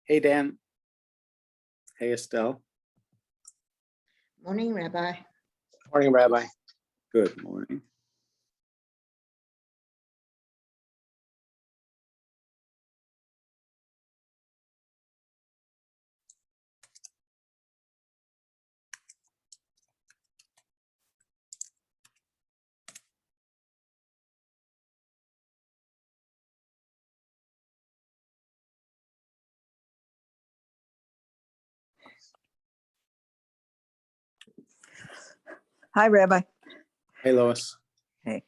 Hey, Dan. Hey, Estelle. Morning, Rabbi. Morning, Rabbi. Good morning. Hi, Rabbi. Hey, Lois. Hey.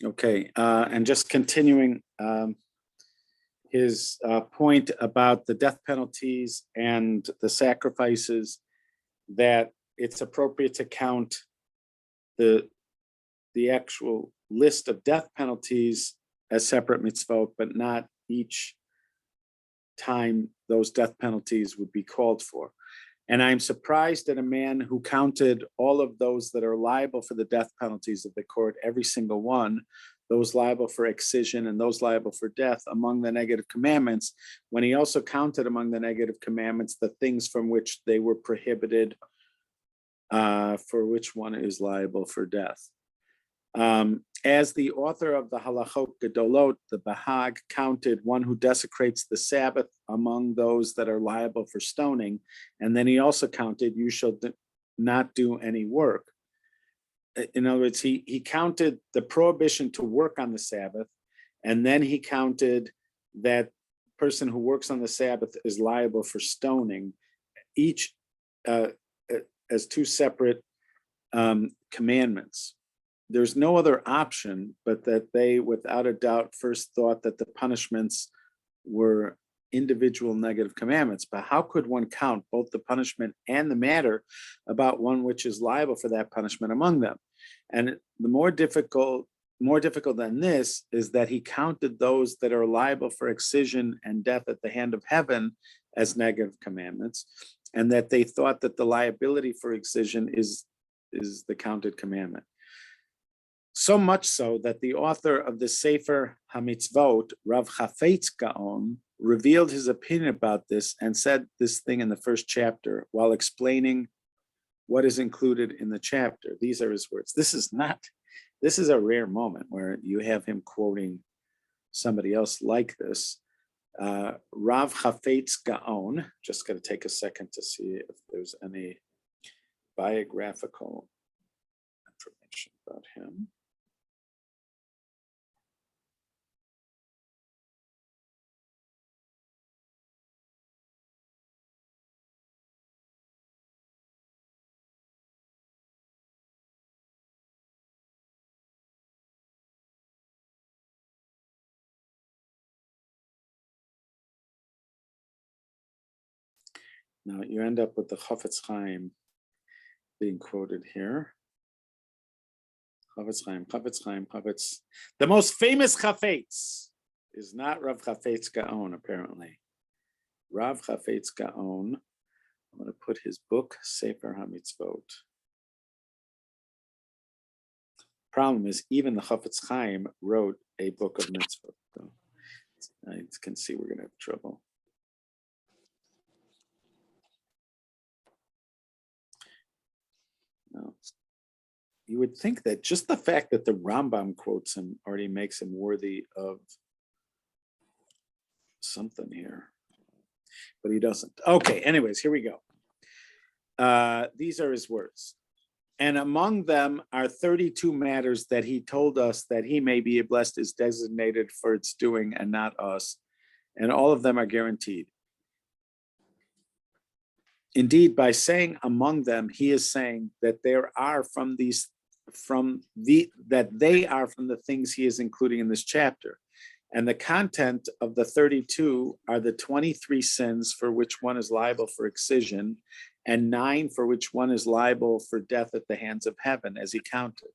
Okay, and just continuing his point about the death penalties and the sacrifices, that it's appropriate to count the actual list of death penalties as separate mitzvot, but not each time those death penalties would be called for. And I'm surprised at a man who counted all of those that are liable for the death penalties of the court, every single one, those liable for excision and those liable for death among the negative commandments, when he also counted among the negative commandments the things from which they were prohibited, for which one is liable for death. As the author of the Halachot Gedolot, the Bahag, counted one who desecrates the Sabbath among those that are liable for stoning, and then he also counted, you shall not do any work. In other words, he counted the prohibition to work on the Sabbath, and then he counted that person who works on the Sabbath is liable for stoning, each as two separate commandments. There's no other option but that they, without a doubt, first thought that the punishments were individual negative commandments. But how could one count both the punishment and the matter about one which is liable for that punishment among them? And the more difficult than this is that he counted those that are liable for excision and death at the hand of heaven as negative commandments, and that they thought that the liability for excision is the counted commandment. So much so that the author of the Sefer HaMitzvot, Rav Chafetz Gaon, revealed his opinion about this and said this thing in the first chapter while explaining what is included in the chapter. These are his words. This is a rare moment where you have him quoting somebody else like this. Rav Chafetz Gaon, just got to take a second to see if there's any biographical information about him. Now you end up with the Chafetz Chaim being quoted here. Chafetz Chaim. The most famous Chafetz is not Rav Chafetz Gaon, apparently. Rav Chafetz Gaon, I'm going to put his book, Sefer HaMitzvot. Problem is, even the Chafetz Chaim wrote a book of mitzvot. So I can see we're going to have trouble. No. You would think that just the fact that the Rambam quotes him already makes him worthy of something here, but he doesn't. Okay, anyways, here we go. These are his words. And among them are 32 matters that he told us that he may be blessed is designated for its doing and not us. And all of them are guaranteed. Indeed, by saying among them, he is saying that there are that they are from the things he is including in this chapter. And the content of the 32 are the 23 sins for which one is liable for excision, and 9 for which one is liable for death at the hands of heaven, as he counted.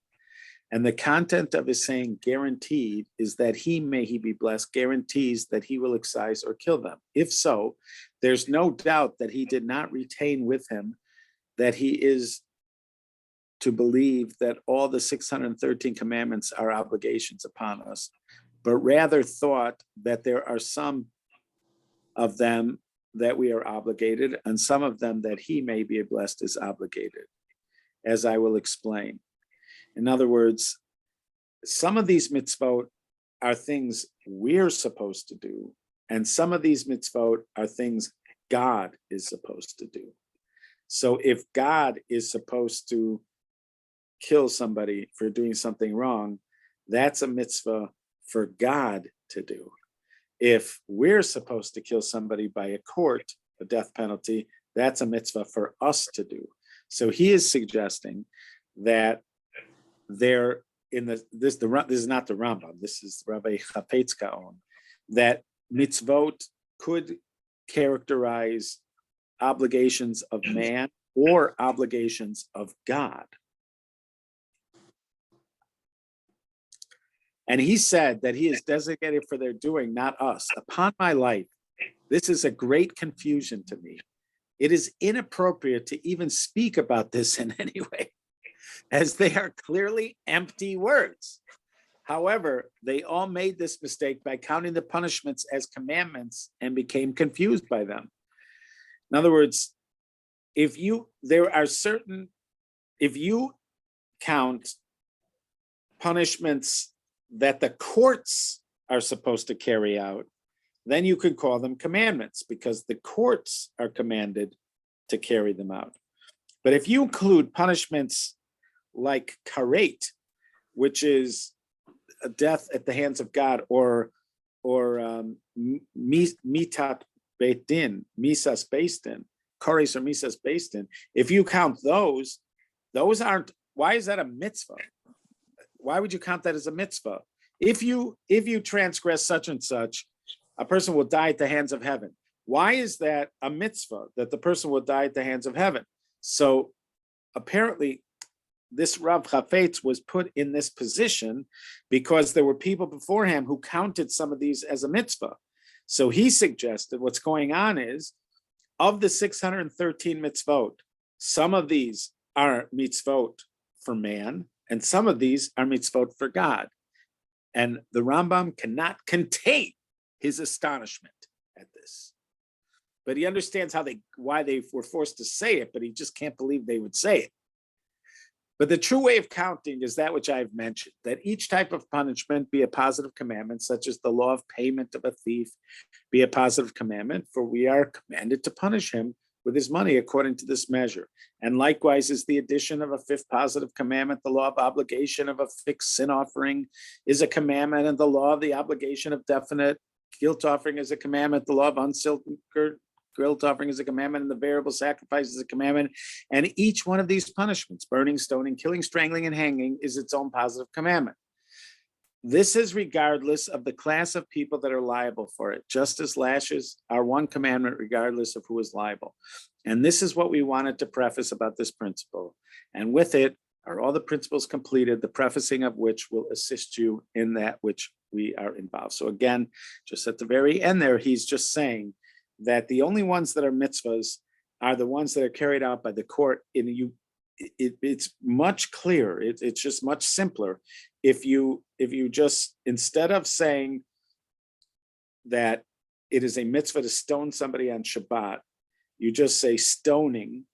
And the content of his saying guaranteed is that he be blessed, guarantees that he will excise or kill them. If so, there's no doubt that he did not retain with him that he is to believe that all the 613 commandments are obligations upon us, but rather thought that there are some of them that we are obligated, and some of them that he may be blessed is obligated, as I will explain. In other words, some of these mitzvot are things we're supposed to do, and some of these mitzvot are things God is supposed to do. So if God is supposed to kill somebody for doing something wrong, that's a mitzvah for God to do. If we're supposed to kill somebody by a court, a death penalty, that's a mitzvah for us to do. So he is suggesting that this is not the Rambam, this is Rabbi Chafetz Gaon, that mitzvot could characterize obligations of man or obligations of God. And he said that he is designated for their doing, not us. Upon my life, this is a great confusion to me. It is inappropriate to even speak about this in any way, as they are clearly empty words. However, they all made this mistake by counting the punishments as commandments and became confused by them. In other words, if you count punishments that the courts are supposed to carry out, then you could call them commandments because the courts are commanded to carry them out. But if you include punishments like karet, which is a death at the hands of God, or mitat beit din, misas beis din, kares or misas beis din, if you count those aren't. Why is that a mitzvah? Why would you count that as a mitzvah? If you transgress such and such, a person will die at the hands of heaven. Why is that a mitzvah that the person will die at the hands of heaven? So apparently this Rav Chafetz was put in this position because there were people before him who counted some of these as a mitzvah. So he suggested what's going on is, of the 613 mitzvot, some of these are mitzvot for man, and some of these are mitzvot for God. And the Rambam cannot contain his astonishment at this. But he understands why they were forced to say it, but he just can't believe they would say it. But the true way of counting is that which I've mentioned, that each type of punishment be a positive commandment, such as the law of payment of a thief be a positive commandment, for we are commanded to punish him with his money according to this measure. And likewise is the addition of a fifth positive commandment, the law of obligation of a fixed sin offering is a commandment, and the law of the obligation of definite guilt offering is a commandment, the law of unsilted guilt offering is a commandment, and the variable sacrifice is a commandment. And each one of these punishments, burning, stoning, killing, strangling, and hanging, is its own positive commandment. This is regardless of the class of people that are liable for it, just as lashes are one commandment regardless of who is liable. And this is what we wanted to preface about this principle. And with it are all the principles completed, the prefacing of which will assist you in that which we are involved. So again, just at the very end there, he's just saying that the only ones that are mitzvahs are the ones that are carried out by the court. It's much clearer. It's just much simpler if you just, instead of saying that it is a mitzvah to stone somebody on Shabbat, you just say stoning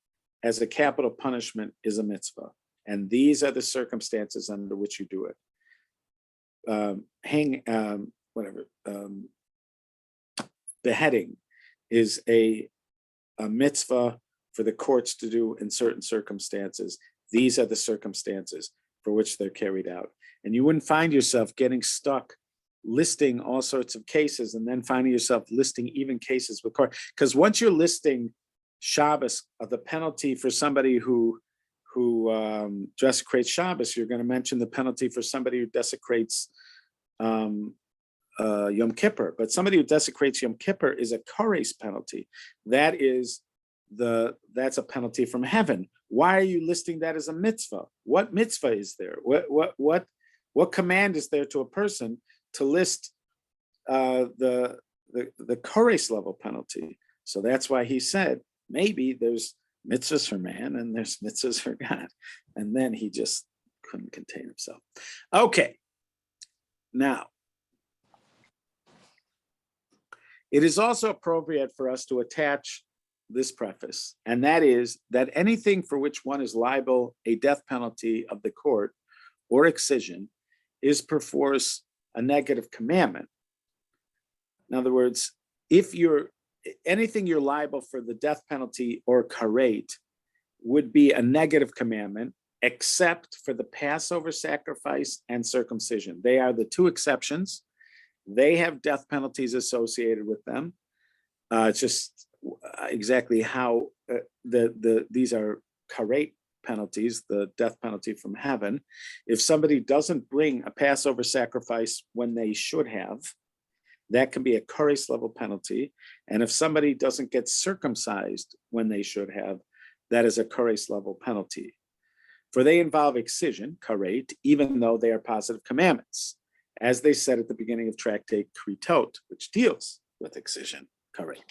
as a capital punishment is a mitzvah, and these are the circumstances under which you do it. Beheading is a mitzvah for the courts to do in certain circumstances. These are the circumstances for which they're carried out. And you wouldn't find yourself getting stuck listing all sorts of cases and then finding yourself listing even cases with court. Because once you're listing Shabbos, the penalty for somebody who desecrates Shabbos, you're going to mention the penalty for somebody who desecrates Yom Kippur. But somebody who desecrates Yom Kippur is a kares penalty. That's a penalty from heaven. Why are you listing that as a mitzvah? What mitzvah is there? What command is there to a person to list the kares level penalty? So that's why he said maybe there's mitzvahs for man and there's mitzvahs for God. And then he just couldn't contain himself. Okay. Now, it is also appropriate for us to attach this preface, and that is that anything for which one is liable a death penalty of the court or excision is perforce a negative commandment. In other words, if anything you're liable for the death penalty or karet would be a negative commandment, except for the Passover sacrifice and circumcision. They are the two exceptions. They have death penalties associated with them. It's just exactly how these are karet penalties, the death penalty from heaven. If somebody doesn't bring a Passover sacrifice when they should have, that can be a kares level penalty. And if somebody doesn't get circumcised when they should have, that is a kares level penalty. For they involve excision, karet, even though they are positive commandments, as they said at the beginning of tractate Kritot, which deals with excision, karet.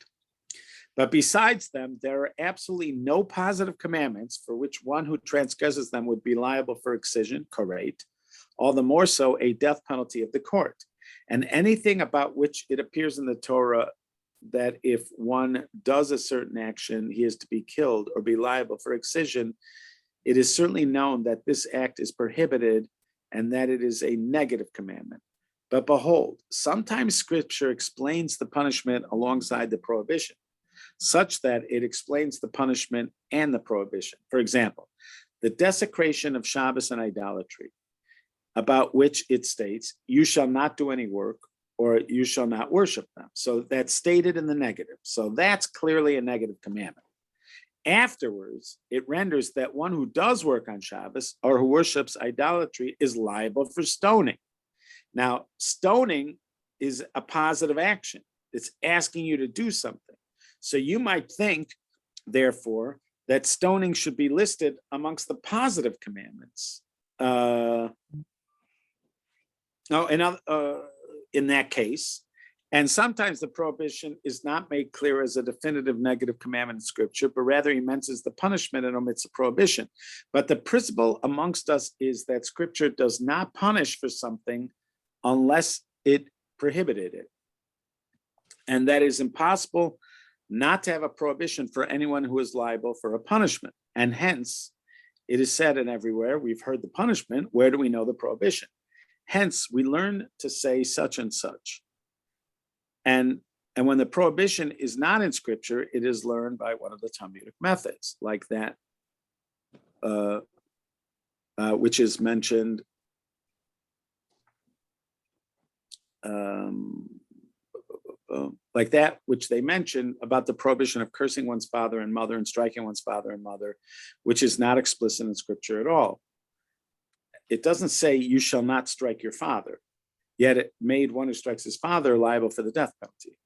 But besides them, there are absolutely no positive commandments for which one who transgresses them would be liable for excision, karet, all the more so a death penalty of the court. And anything about which it appears in the Torah that if one does a certain action, he is to be killed or be liable for excision, it is certainly known that this act is prohibited and that it is a negative commandment. But behold, sometimes Scripture explains the punishment alongside the prohibition, such that it explains the punishment and the prohibition. For example, the desecration of Shabbos and idolatry, about which it states, you shall not do any work or you shall not worship them. So that's stated in the negative. So that's clearly a negative commandment. Afterwards, it renders that one who does work on Shabbos or who worships idolatry is liable for stoning. Now, stoning is a positive action. It's asking you to do something. So you might think, therefore, that stoning should be listed amongst the positive commandments. In that case, and sometimes the prohibition is not made clear as a definitive negative commandment in Scripture, but rather he mentions the punishment and omits the prohibition. But the principle amongst us is that Scripture does not punish for something unless it prohibited it. And that it is impossible not to have a prohibition for anyone who is liable for a punishment. And hence, it is said, and everywhere we've heard the punishment, where do we know the prohibition? Hence, we learn to say such and such. And when the prohibition is not in Scripture, it is learned by one of the Talmudic methods, like that, which is mentioned like that which they mention about the prohibition of cursing one's father and mother and striking one's father and mother, which is not explicit in Scripture at all. It doesn't say you shall not strike your father, yet it made one who strikes his father liable for the death penalty.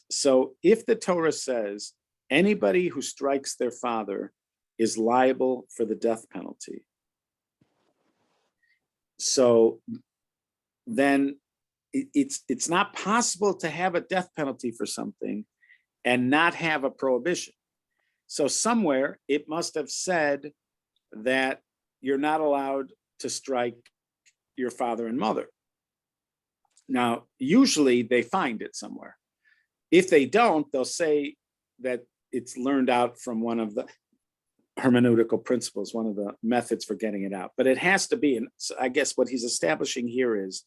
So if the Torah says anybody who strikes their father is liable for the death penalty, so then it's not possible to have a death penalty for something and not have a prohibition. So somewhere it must have said that you're not allowed to strike your father and mother. Now, usually they find it somewhere. If they don't, they'll say that it's learned out from one of the hermeneutical principles, one of the methods for getting it out. But it has to be, and so I guess what he's establishing here is,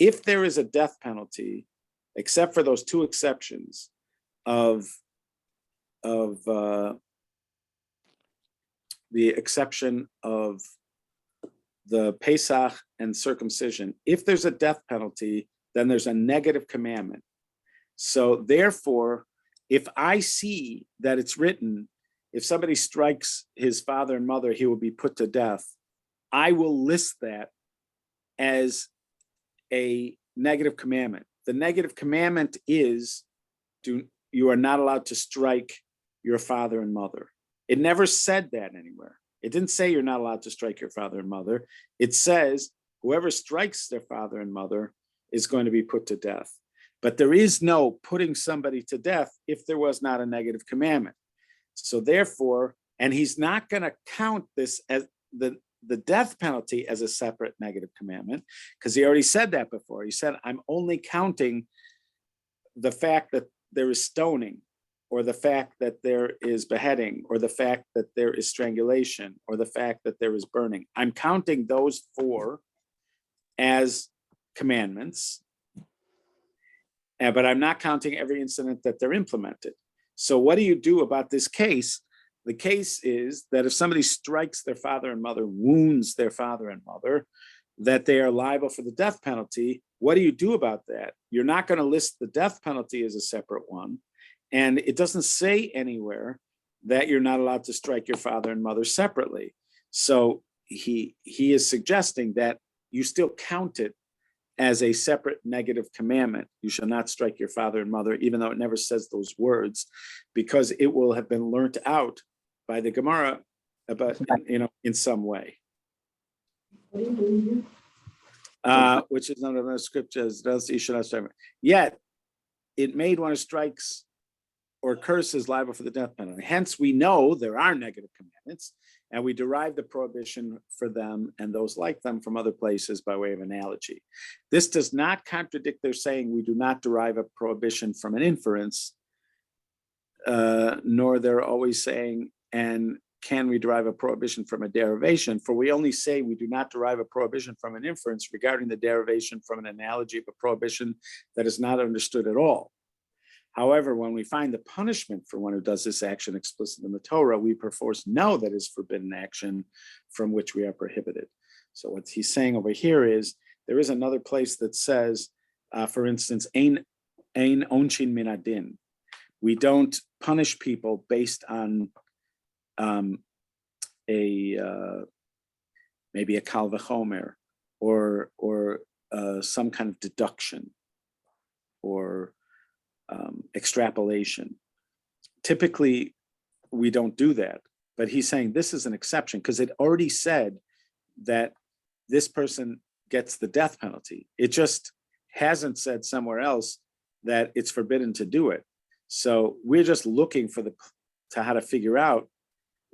if there is a death penalty, except for those two exceptions of the exception of the Pesach and circumcision, if there's a death penalty, then there's a negative commandment. So therefore, if I see that it's written, if somebody strikes his father and mother, he will be put to death, I will list that as a negative commandment. The negative commandment is you are not allowed to strike your father and mother. It never said that anywhere. It didn't say you're not allowed to strike your father and mother. It says whoever strikes their father and mother is going to be put to death. But there is no putting somebody to death if there was not a negative commandment. So therefore, and he's not going to count this as the death penalty as a separate negative commandment, because he already said that before. He said, I'm only counting the fact that there is stoning, or the fact that there is beheading, or the fact that there is strangulation, or the fact that there is burning. I'm counting those four as commandments, but I'm not counting every incident that they're implemented. So what do you do about this case? The case is that if somebody strikes their father and mother, wounds their father and mother, that they are liable for the death penalty. What do you do about that? You're not going to list the death penalty as a separate one. And it doesn't say anywhere that you're not allowed to strike your father and mother separately. So he is suggesting that you still count it as a separate negative commandment. You shall not strike your father and mother, even though it never says those words, because it will have been learnt out by the Gemara about, in some way. Which is under the scriptures, you should not strike. Yet it made one who strikes or curses liable for the death penalty. Hence, we know there are negative commandments, and we derive the prohibition for them and those like them from other places by way of analogy. This does not contradict their saying we do not derive a prohibition from an inference, nor they're always saying, and can we derive a prohibition from a derivation? For we only say we do not derive a prohibition from an inference regarding the derivation from an analogy of a prohibition that is not understood at all. However, when we find the punishment for one who does this action explicit in the Torah, we perforce know that is forbidden action from which we are prohibited. So what he's saying over here is there is another place that says, for instance, ein onshin min adin. We don't punish people based on maybe a kal v'chomer or some kind of deduction or extrapolation. Typically, we don't do that, but he's saying this is an exception because it already said that this person gets the death penalty. It just hasn't said somewhere else that it's forbidden to do it. So we're just looking for how to figure out.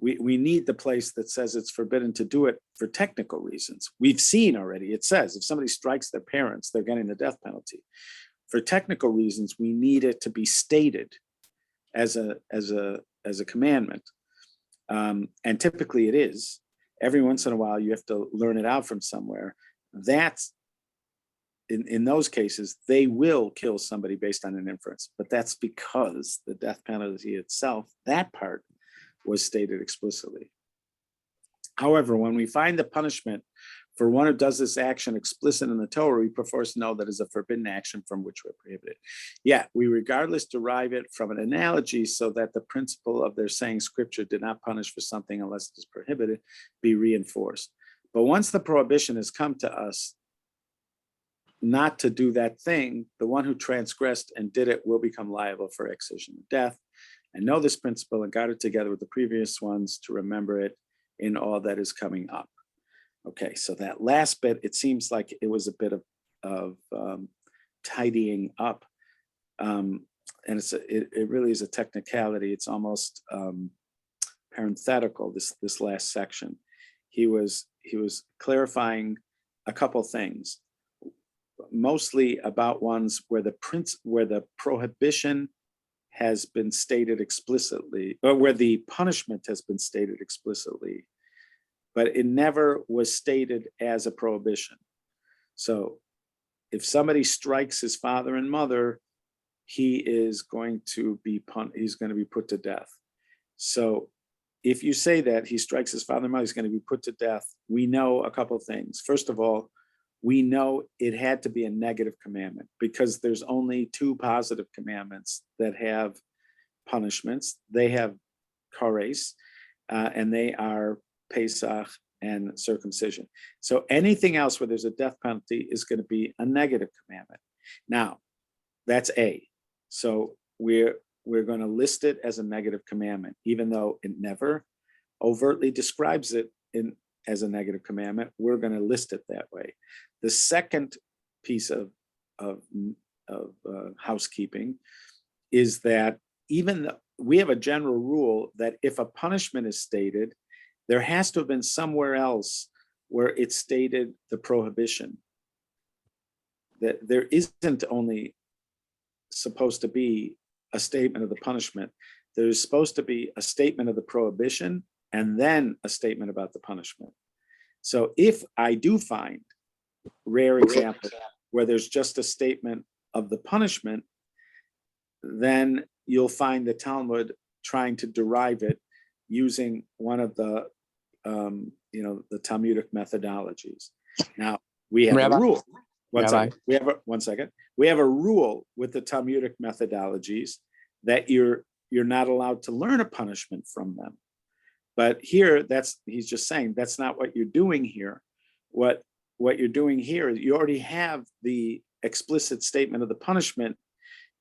We need the place that says it's forbidden to do it for technical reasons. We've seen already, it says if somebody strikes their parents, they're getting the death penalty. For technical reasons, we need it to be stated as a commandment, and typically it is. Every once in a while, you have to learn it out from somewhere. That's in those cases, they will kill somebody based on an inference, but that's because the death penalty itself, that part, was stated explicitly. However, when we find the punishment for one who does this action explicit in the Torah, we perforce know that is a forbidden action from which we're prohibited. Yet we regardless derive it from an analogy so that the principle of their saying scripture did not punish for something unless it is prohibited be reinforced. But once the prohibition has come to us not to do that thing, the one who transgressed and did it will become liable for excision of death. And know this principle and guard it together with the previous ones to remember it in all that is coming up. Okay, so that last bit, it seems like it was a bit of tidying up, and it really is a technicality. It's almost parenthetical. This last section, he was clarifying a couple things, mostly about ones where the prohibition has been stated explicitly, or where the punishment has been stated explicitly, but it never was stated as a prohibition. So if somebody strikes his father and mother, he is going to be put to death. So if you say that he strikes his father and mother, he's going to be put to death, we know a couple of things. First of all, we know it had to be a negative commandment because there's only two positive commandments that have punishments. They have kares, and they are Pesach and circumcision. So anything else where there's a death penalty is going to be a negative commandment. Now, that's A. So we're going to list it as a negative commandment, even though it never overtly describes it as a negative commandment. We're going to list it that way. The second piece of housekeeping is that we have a general rule that if a punishment is stated, there has to have been somewhere else where it stated the prohibition. That there isn't only supposed to be a statement of the punishment. There's supposed to be a statement of the prohibition and then a statement about the punishment. So if I do find rare examples where there's just a statement of the punishment, then you'll find the Talmud trying to derive it using one of the the Talmudic methodologies. Now we have a rule. One second. We have a rule with the Talmudic methodologies that you're not allowed to learn a punishment from them. But here, he's just saying that's not what you're doing here. What you're doing here is you already have the explicit statement of the punishment.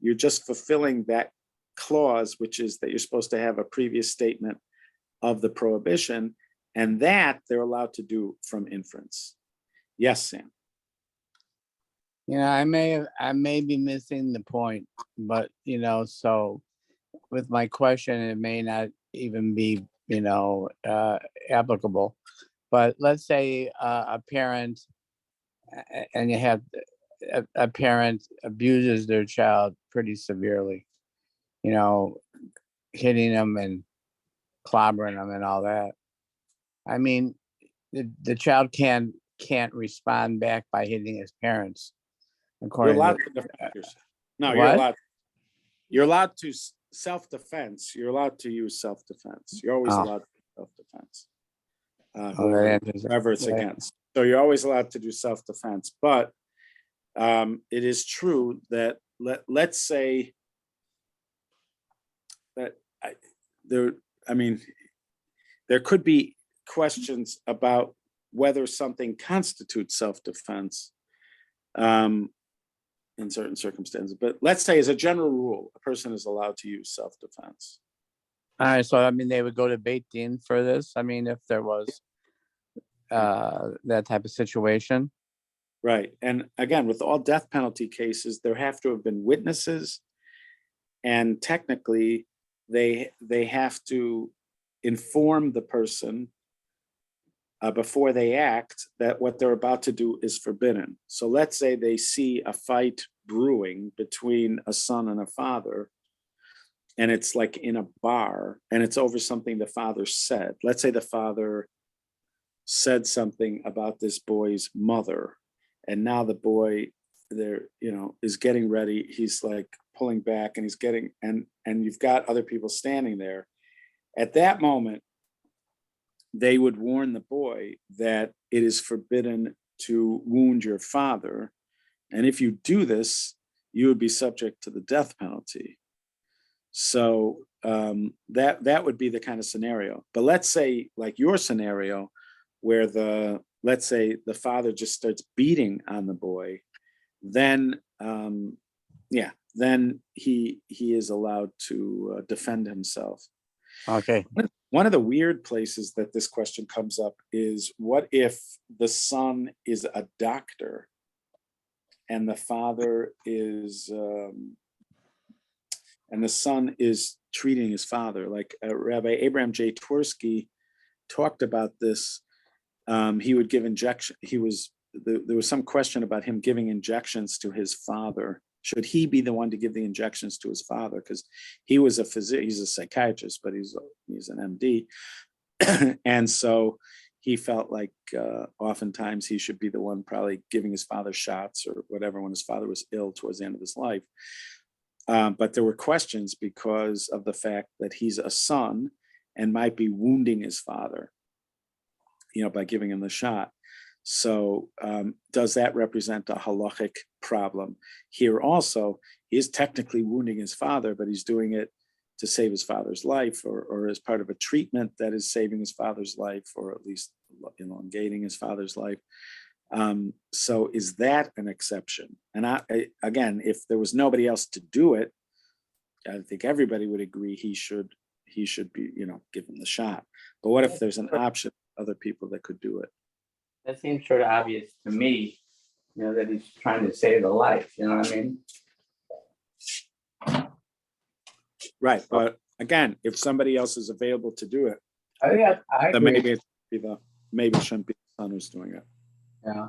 You're just fulfilling that clause, which is that you're supposed to have a previous statement of the prohibition, and that they're allowed to do from inference. Yes, Sam. I may be missing the point, but so with my question, it may not even be applicable. But let's say a parent, and you have a parent abuses their child pretty severely, hitting them and clobbering them and all that. I mean, the child can't respond back by hitting his parents. You're allowed to defend yourself. No, you're allowed to self-defense. You're allowed to use self-defense. You're always allowed to do self-defense. Whoever it's against. So you're always allowed to do self-defense. But it is true that let's say that there could be questions about whether something constitutes self-defense in certain circumstances. But let's say as a general rule, a person is allowed to use self-defense. All right. So, they would go to Beit Din for this. If there was that type of situation. Right. And again, with all death penalty cases, there have to have been witnesses, and technically they have to inform the person before they act that what they're about to do is forbidden. So let's say they see a fight brewing between a son and a father, and it's like in a bar, and it's over something the father said. Let's say the father said something about this boy's mother, and now the boy is getting ready. He's like pulling back, and and you've got other people standing there. At that moment, they would warn the boy that it is forbidden to wound your father. And if you do this, you would be subject to the death penalty. So that would be the kind of scenario. But let's say, like your scenario, where let's say the father just starts beating on the boy, then then he is allowed to defend himself. Okay. One of the weird places that this question comes up is, what if the son is a doctor and the father is and the son is treating his father? Like Rabbi Abraham J. Twersky talked about this. He would give injection. There was some question about him giving injections to his father. Should he be the one to give the injections to his father? Because he was a physician, he's a psychiatrist, but he's an MD. And so he felt like oftentimes he should be the one probably giving his father shots or whatever when his father was ill towards the end of his life. But there were questions because of the fact that he's a son and might be wounding his father, by giving him the shot. So does that represent a halachic problem? Here also, he is technically wounding his father, but he's doing it to save his father's life, or as part of a treatment that is saving his father's life, or at least elongating his father's life. So is that an exception? And again, if there was nobody else to do it, I think everybody would agree he should be, given the shot. But what if there's an option, other people that could do it? That seems sort of obvious to me, that he's trying to save a life, you know what I mean? Right, but again, if somebody else is available to do it, Yeah, I then agree. maybe it shouldn't be the son who's doing it. Yeah,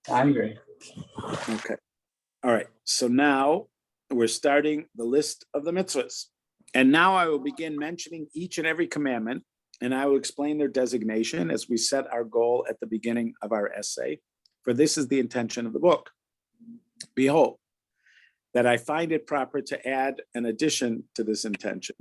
I agree. Okay. All right. So now we're starting the list of the mitzvahs. And now I will begin mentioning each and every commandment, and I will explain their designation as we set our goal at the beginning of our essay. For this is the intention of the book. Behold, that I find it proper to add an addition to this intention,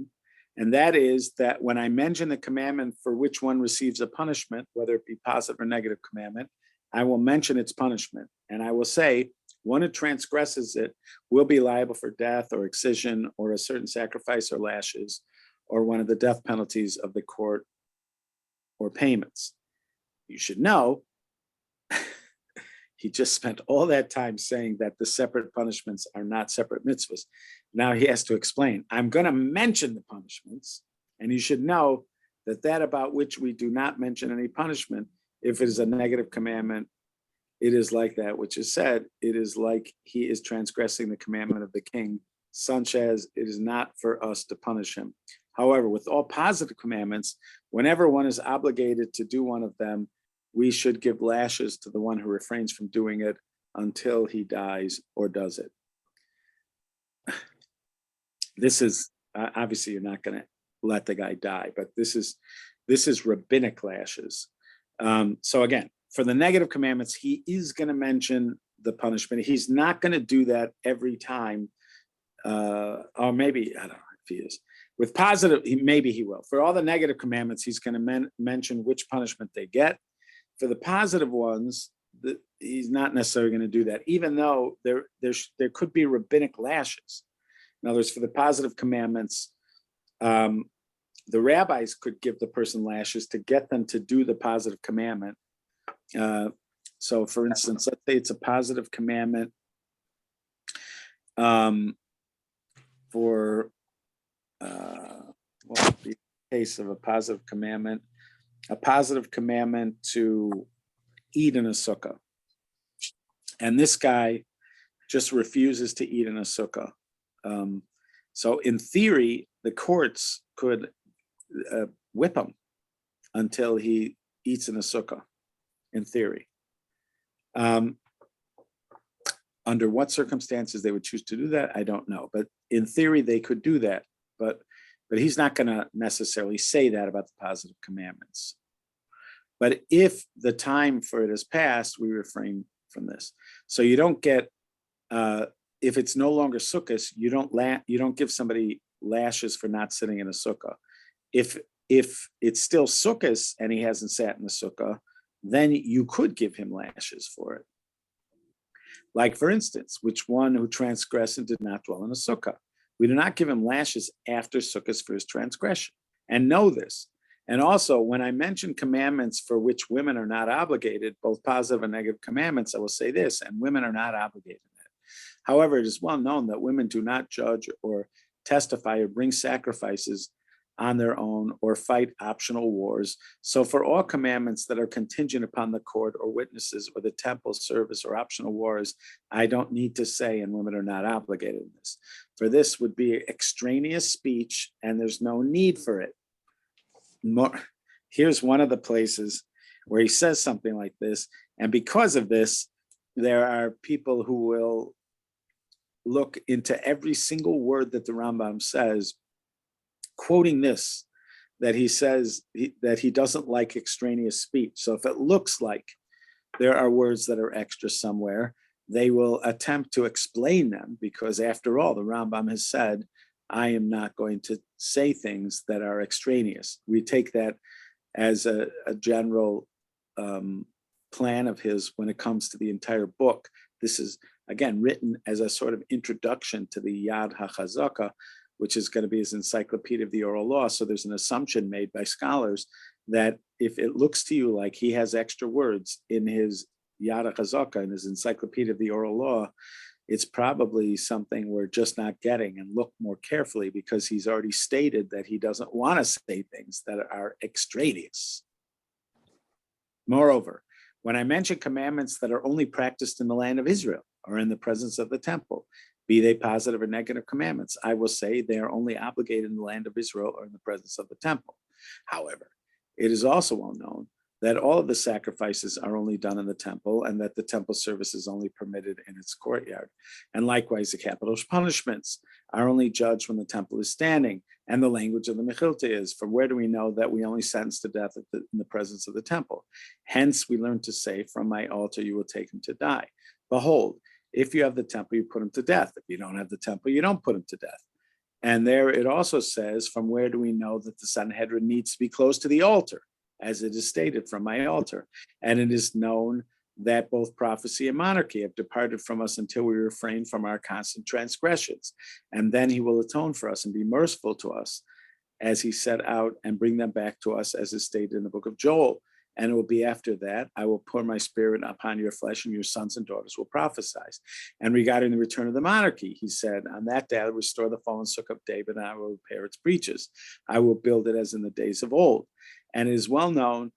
and that is that when I mention the commandment for which one receives a punishment, whether it be positive or negative commandment, I will mention its punishment, and I will say, one who transgresses it will be liable for death or excision or a certain sacrifice or lashes or one of the death penalties of the court or payments. You should know, he just spent all that time saying that the separate punishments are not separate mitzvahs. Now he has to explain, I'm going to mention the punishments, and you should know that about which we do not mention any punishment, if it is a negative commandment, it is like that which is said, it is like he is transgressing the commandment of the king. Sanchez, it is not for us to punish him. However, with all positive commandments, whenever one is obligated to do one of them, we should give lashes to the one who refrains from doing it until he dies or does it. This is, obviously you're not going to let the guy die, but this is rabbinic lashes. So again, for the negative commandments, he is going to mention the punishment. He's not going to do that every time. Or maybe, I don't know if he is. With positive, maybe he will. For all the negative commandments, he's going to mention which punishment they get. For the positive ones, he's not necessarily going to do that, even though there could be rabbinic lashes. In other words, for the positive commandments, the rabbis could give the person lashes to get them to do the positive commandment. So for instance, let's say it's a positive commandment for what would be the case of a positive commandment to eat in a sukkah. And this guy just refuses to eat in a sukkah. So in theory, the courts could whip him until he eats in a sukkah, in theory. Under what circumstances they would choose to do that, I don't know. But in theory, they could do that. But he's not going to necessarily say that about the positive commandments. But if the time for it has passed, we refrain from this. So you don't get, if it's no longer sukkahs, you don't give somebody lashes for not sitting in a sukkah. If it's still sukkahs and he hasn't sat in the sukkah, then you could give him lashes for it. Like, for instance, which one who transgressed and did not dwell in a sukkah? We do not give him lashes after sukkahs for his transgression. And know this. And also, when I mention commandments for which women are not obligated, both positive and negative commandments, I will say this, and women are not obligated in it. However, it is well known that women do not judge or testify or bring sacrifices on their own or fight optional wars. So for all commandments that are contingent upon the court or witnesses or the temple service or optional wars, I don't need to say, and women are not obligated in this. For this would be extraneous speech and there's no need for it. Here's one of the places where he says something like this. And because of this, there are people who will look into every single word that the Rambam says, quoting this, that he says that he doesn't like extraneous speech. So if it looks like there are words that are extra somewhere, they will attempt to explain them, because after all, the Rambam has said, I am not going to say things that are extraneous. We take that as a general plan of his when it comes to the entire book. This is, again, written as a sort of introduction to the Yad HaChazaka, which is going to be his encyclopedia of the oral law. So there's an assumption made by scholars that if it looks to you like he has extra words in his Yad HaChazaka, in his encyclopedia of the oral law, it's probably something we're just not getting, and look more carefully, because he's already stated that he doesn't want to say things that are extraneous. Moreover, when I mention commandments that are only practiced in the land of Israel or in the presence of the temple, be they positive or negative commandments, I will say they are only obligated in the land of Israel or in the presence of the temple. However, it is also well known that all of the sacrifices are only done in the temple, and that the temple service is only permitted in its courtyard. And likewise, the capital punishments are only judged when the temple is standing. And the language of the Mechilta is, from where do we know that we only sentence to death in the presence of the temple? Hence, we learn to say, from my altar you will take him to die. Behold, if you have the temple, you put him to death. If you don't have the temple, you don't put him to death. And there it also says, from where do we know that the Sanhedrin needs to be close to the altar? As it is stated, from my altar. And it is known that both prophecy and monarchy have departed from us until we refrain from our constant transgressions. And then he will atone for us and be merciful to us, as he set out, and bring them back to us, as is stated in the book of Joel. And it will be after that, I will pour my spirit upon your flesh, and your sons and daughters will prophesy. And regarding the return of the monarchy, he said, on that day I will restore the fallen sukkah of David, and I will repair its breaches. I will build it as in the days of old. And it is well known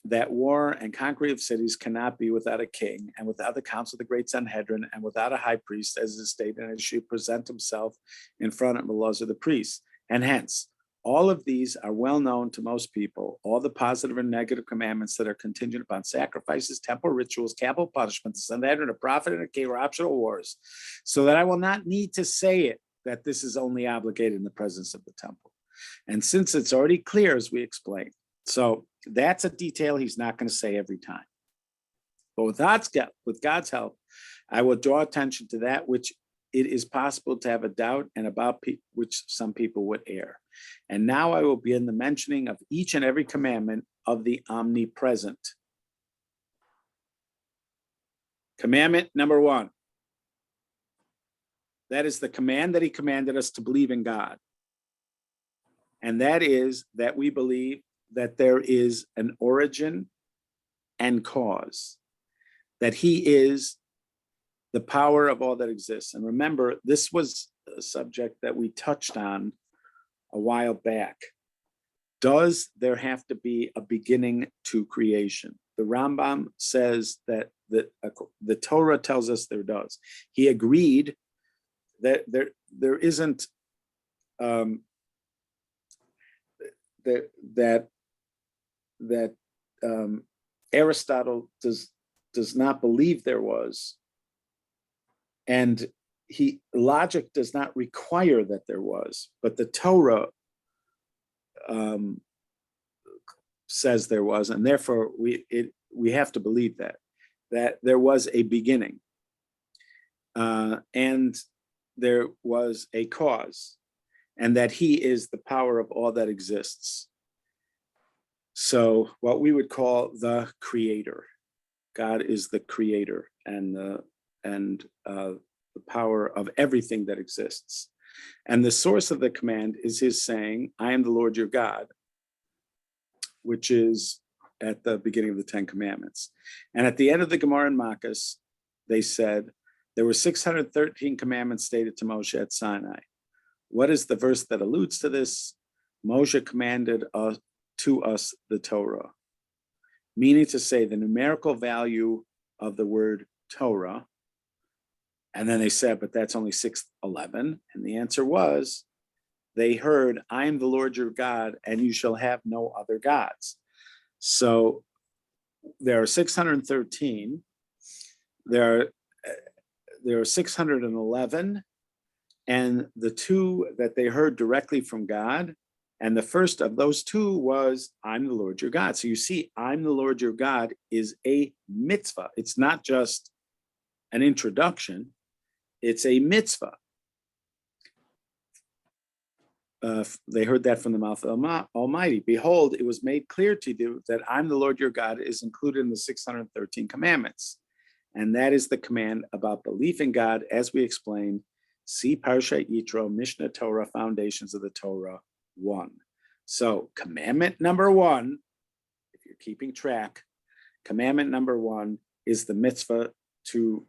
that war and conquering of cities cannot be without a king, and without the council of the great Sanhedrin, and without a high priest, as is stated, and should present himself in front of the laws of the priests. And hence, all of these are well known to most people, all the positive and negative commandments that are contingent upon sacrifices, temple rituals, capital punishments, the Sanhedrin, a prophet, and a king, or optional wars, so that I will not need to say it, that this is only obligated in the presence of the temple. And since it's already clear, as we explained, so that's a detail he's not going to say every time. But with God's help, I will draw attention to that which it is possible to have a doubt, and about which some people would err. And now I will begin the mentioning of each and every commandment of the omnipresent. Commandment number 1. That is the command that he commanded us to believe in God. And that is that we believe that there is an origin and cause, that he is the power of all that exists. And remember, this was a subject that we touched on a while back. Does there have to be a beginning to creation? The Rambam says that the Torah tells us there does. He agreed that there isn't that Aristotle does not believe there was, and logic does not require that there was, but the Torah says there was, and therefore we have to believe that there was a beginning, and there was a cause, and that he is the power of all that exists. So what we would call the creator. God is the creator and the power of everything that exists. And the source of the command is his saying, I am the Lord your God, which is at the beginning of the 10 commandments. And at the end of the Gemara in Makkas, they said, there were 613 commandments stated to Moshe at Sinai. What is the verse that alludes to this? Moshe commanded to us the Torah, meaning to say the numerical value of the word Torah. And then they said, but that's only 611. And the answer was, they heard, I am the Lord your God, and you shall have no other gods. So there are 613. There are 611. And the two that they heard directly from God, and the first of those two was, I'm the Lord your God. So you see, I'm the Lord your God is a mitzvah. It's not just an introduction. It's a mitzvah. They heard that from the mouth of Almighty. Behold, it was made clear to you that I'm the Lord your God is included in the 613 commandments. And that is the command about belief in God, as we explained, See Parsha Yitro, Mishnah Torah, Foundations of the Torah 1. So commandment number 1, if you're keeping track, commandment number 1 is the mitzvah to,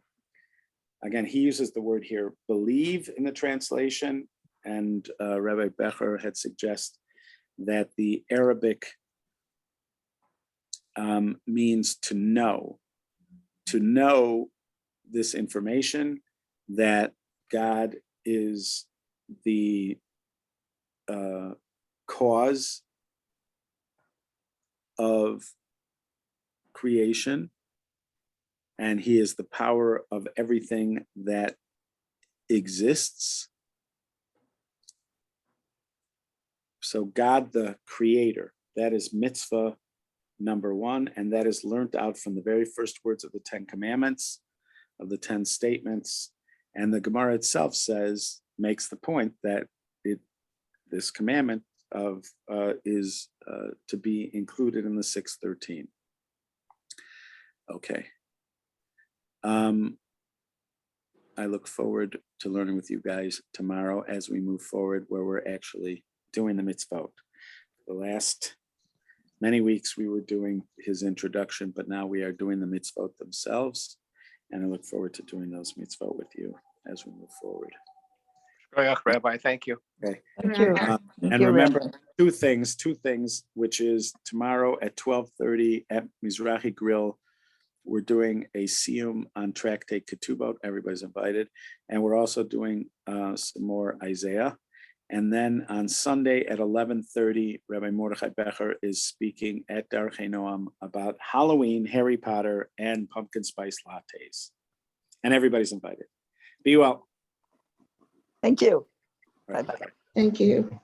again, he uses the word here, believe in the translation, and Rabbi Becher had suggested that the Arabic means to know this information, that God is the cause of creation, and he is the power of everything that exists. So God, the creator, that is mitzvah number 1, and that is learned out from the very first words of the 10 commandments, of the 10 statements. And the Gemara itself makes the point that this commandment is to be included in the 613. Okay. I look forward to learning with you guys tomorrow as we move forward, where we're actually doing the mitzvot. The last many weeks we were doing his introduction, but now we are doing the mitzvot themselves. And I look forward to doing those mitzvot with you as we move forward. Rabbi, thank you. Okay. Thank you. And remember two things, which is tomorrow at 12:30 at Mizrahi Grill, we're doing a siyum on Tractate Ketubot. Everybody's invited. And we're also doing some more Isaiah. And then on Sunday at 11:30, Rabbi Mordechai Becher is speaking at Darchei Noam about Halloween, Harry Potter, and pumpkin spice lattes. And everybody's invited. Be well. Thank you. All right, Bye-bye. bye-bye. Thank you.